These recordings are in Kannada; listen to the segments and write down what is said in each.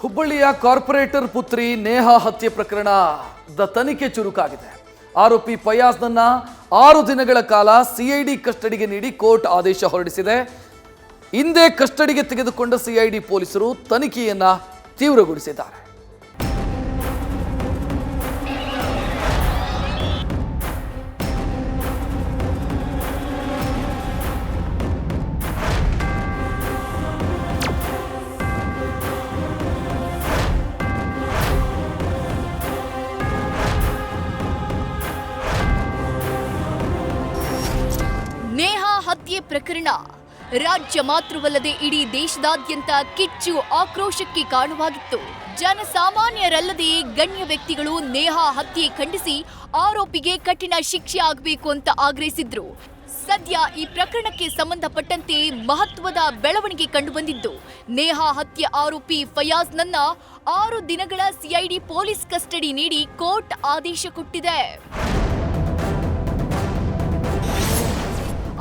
ಹುಬ್ಬಳ್ಳಿಯ ಕಾರ್ಪೊರೇಟರ್ ಪುತ್ರಿ ನೇಹಾ ಹತ್ಯೆ ಪ್ರಕರಣದ ತನಿಖೆ ಚುರುಕಾಗಿದೆ. ಆರೋಪಿ ಫಯಾಜ್ನನ್ನ 6 ದಿನಗಳ ಕಾಲ ಸಿಐಡಿ ಕಸ್ಟಡಿಗೆ ನೀಡಿ ಕೋರ್ಟ್ ಆದೇಶ ಹೊರಡಿಸಿದೆ. ಹಿಂದೆ ಕಸ್ಟಡಿಗೆ ತೆಗೆದುಕೊಂಡ ಸಿಐಡಿ ಪೊಲೀಸರು ತನಿಖೆಯನ್ನ ತೀವ್ರಗೊಳಿಸಿದ್ದಾರೆ. ನೇಹಾ ಹತ್ಯೆ ಪ್ರಕರಣ ರಾಜ್ಯ ಮಾತ್ರವಲ್ಲದೆ ಇಡೀ ದೇಶದಾದ್ಯಂತ ಕಿಚ್ಚು ಆಕ್ರೋಶಕ್ಕೆ ಕಾರಣವಾಗಿತ್ತು. ಜನಸಾಮಾನ್ಯರಲ್ಲದೆ ಗಣ್ಯ ವ್ಯಕ್ತಿಗಳು ನೇಹಾ ಹತ್ಯೆ ಖಂಡಿಸಿ ಆರೋಪಿಗೆ ಕಠಿಣ ಶಿಕ್ಷೆ ಆಗಬೇಕು ಅಂತ ಆಗ್ರಹಿಸಿದ್ರು. ಸದ್ಯ ಈ ಪ್ರಕರಣಕ್ಕೆ ಸಂಬಂಧಪಟ್ಟಂತೆ ಮಹತ್ವದ ಬೆಳವಣಿಗೆ ಕಂಡುಬಂದಿದ್ದು, ನೇಹಾ ಹತ್ಯೆ ಆರೋಪಿ ಫಯಾಜ್ನನ್ನ 6 ದಿನಗಳ ಸಿಐಡಿ ಪೊಲೀಸ್ ಕಸ್ಟಡಿ ನೀಡಿ ಕೋರ್ಟ್ ಆದೇಶ ಕೊಟ್ಟಿದೆ.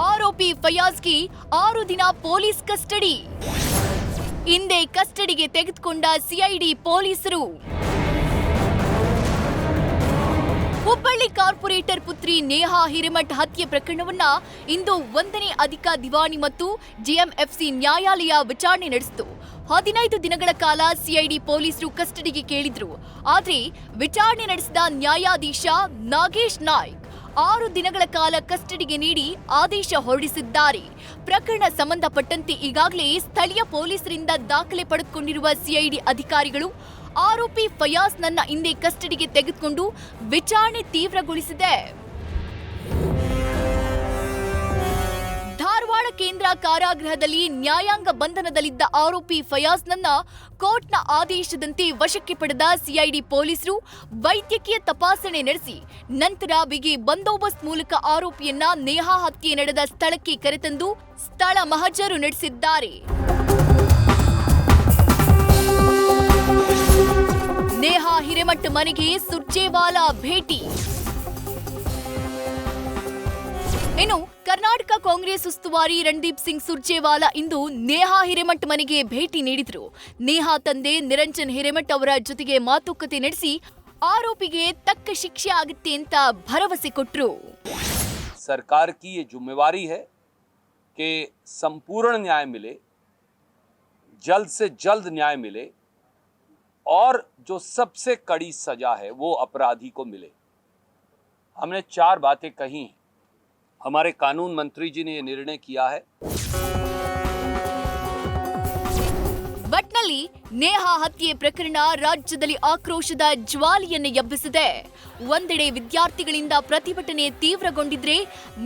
ಆರೋಪಿ ಫಯಾಜ್ಗೆ 6 ದಿನ ಪೊಲೀಸ್ ಕಸ್ಟಡಿ. ಹಿಂದೆ ಕಸ್ಟಡಿಗೆ ತೆಗೆದುಕೊಂಡ ಸಿಐಡಿ ಪೊಲೀಸರು. ಹುಬ್ಬಳ್ಳಿ ಕಾರ್ಪೊರೇಟರ್ ಪುತ್ರಿ ನೇಹಾ ಹಿರೇಮಠ್ ಹತ್ಯೆ ಪ್ರಕರಣವನ್ನ ಇಂದು 1ನೇ ಅಧಿಕ ದಿವಾಣಿ ಮತ್ತು ಜಿಎಂಎಫ್ಸಿ ನ್ಯಾಯಾಲಯ ವಿಚಾರಣೆ ನಡೆಸಿತು. 15 ದಿನಗಳ ಕಾಲ ಸಿಐಡಿ ಪೊಲೀಸರು ಕಸ್ಟಡಿಗೆ ಕೇಳಿದ್ರು. ಆದ್ರೆ ವಿಚಾರಣೆ ನಡೆಸಿದ ನ್ಯಾಯಾಧೀಶ ನಾಗೇಶ್ ನಾಯ್ಕ್ 6 ದಿನಗಳ ಕಾಲ ಕಸ್ಟಡಿಗೆ ನೀಡಿ ಆದೇಶ ಹೊರಡಿಸಿದ್ದಾರೆ. ಪ್ರಕರಣ ಸಂಬಂಧಪಟ್ಟಂತೆ ಈಗಾಗಲೇ ಸ್ಥಳೀಯ ಪೊಲೀಸರಿಂದ ದಾಖಲೆ ಪಡೆದುಕೊಂಡಿರುವ ಸಿಐಡಿ ಅಧಿಕಾರಿಗಳು ಆರೋಪಿ ಫಯಾಜ್ನನ್ನ ಹಿಂದೆ ಕಸ್ಟಡಿಗೆ ತೆಗೆದುಕೊಂಡು ವಿಚಾರಣೆ ತೀವ್ರಗೊಳಿಸಿದೆ. ಧಾರವಾಡ ಕೇಂದ್ರ ಕಾರಾಗೃಹದಲ್ಲಿ ನ್ಯಾಯಾಂಗ ಬಂಧನದಲ್ಲಿದ್ದ ಆರೋಪಿ ಫಯಾಜ್ನನ್ನ ಕೋರ್ಟ್ನ ಆದೇಶದಂತೆ ವಶಕ್ಕೆ ಪಡೆದ ಸಿಐಡಿ ಪೊಲೀಸರು ವೈದ್ಯಕೀಯ ತಪಾಸಣೆ ನಡೆಸಿ ನಂತರ ಬಿಗಿ ಬಂದೋಬಸ್ತ್ ಮೂಲಕ ಆರೋಪಿಯನ್ನ ನೇಹಾ ಹತ್ಯೆ ನಡೆದ ಸ್ಥಳಕ್ಕೆ ಕರೆತಂದು ಸ್ಥಳ ಮಹಜರು ನಡೆಸಿದ್ದಾರೆ. ನೇಹಾ ಹಿರೇಮಠ್ ಮನೆಗೆ ಸುರ್ಜೇವಾಲಾ ಭೇಟಿ. ಇನ್ನು ಕರ್ನಾಟಕ ಕಾಂಗ್ರೆಸ್ ಉಸ್ತುವಾರಿ ರಣದೀಪ್ ಸಿಂಗ್ ಸುರ್ಜೇವಾಲಾ ಇಂದು ನೇಹಾ ಹಿರೇಮಠ್ ಮನೆಗೆ ಭೇಟಿ ನೀಡಿದ್ರು. ನೇಹಾ ತಂದೆ ನಿರಂಜನ್ ಹಿರೇಮಠ್ ಅವರ ಜೊತೆಗೆ ಮಾತುಕತೆ ನಡೆಸಿ ಆರೋಪಿಗೆ ತಕ್ಕ ಶಿಕ್ಷೆ ಆಗುತ್ತೆ ಅಂತ ಭರವಸೆ ಕೊಟ್ಟರು. सरकार की ये जिम्मेवारी है कि संपूर्ण न्याय मिले, जल्द से जल्द न्याय मिले और जो सबसे कड़ी सजा है वो अपराधी को मिले. हमने 4 बातें कही हैं. हमारे कानून मंत्री जी ने ये निर्णय किया है. ಒಟ್ನಲ್ಲಿ ನೇಹಾ ಹತ್ಯೆ ಪ್ರಕರಣ ರಾಜ್ಯದಲ್ಲಿ ಆಕ್ರೋಶದ ಜ್ವಾಲೆಯನ್ನು ಎಬ್ಬಿಸಿದೆ. ಒಂದೆಡೆ ವಿದ್ಯಾರ್ಥಿಗಳಿಂದ ಪ್ರತಿಭಟನೆ ತೀವ್ರಗೊಂಡಿದ್ರೆ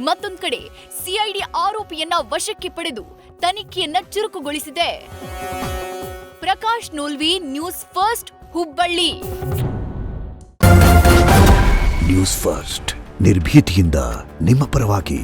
ಮತ್ತೊಂದು ಕಡೆ ಸಿಐಡಿ ಆರೋಪಿಯನ್ನ ವಶಕ್ಕೆ ಪಡೆದು ತನಿಖೆಯನ್ನ ಚುರುಕುಗೊಳಿಸಿದೆ. Prakash Nulvi, news first, Hubballi. News first ನಿರ್ಭೀತಿಯಿಂದ ನಿಮ್ಮ ಪರವಾಗಿ.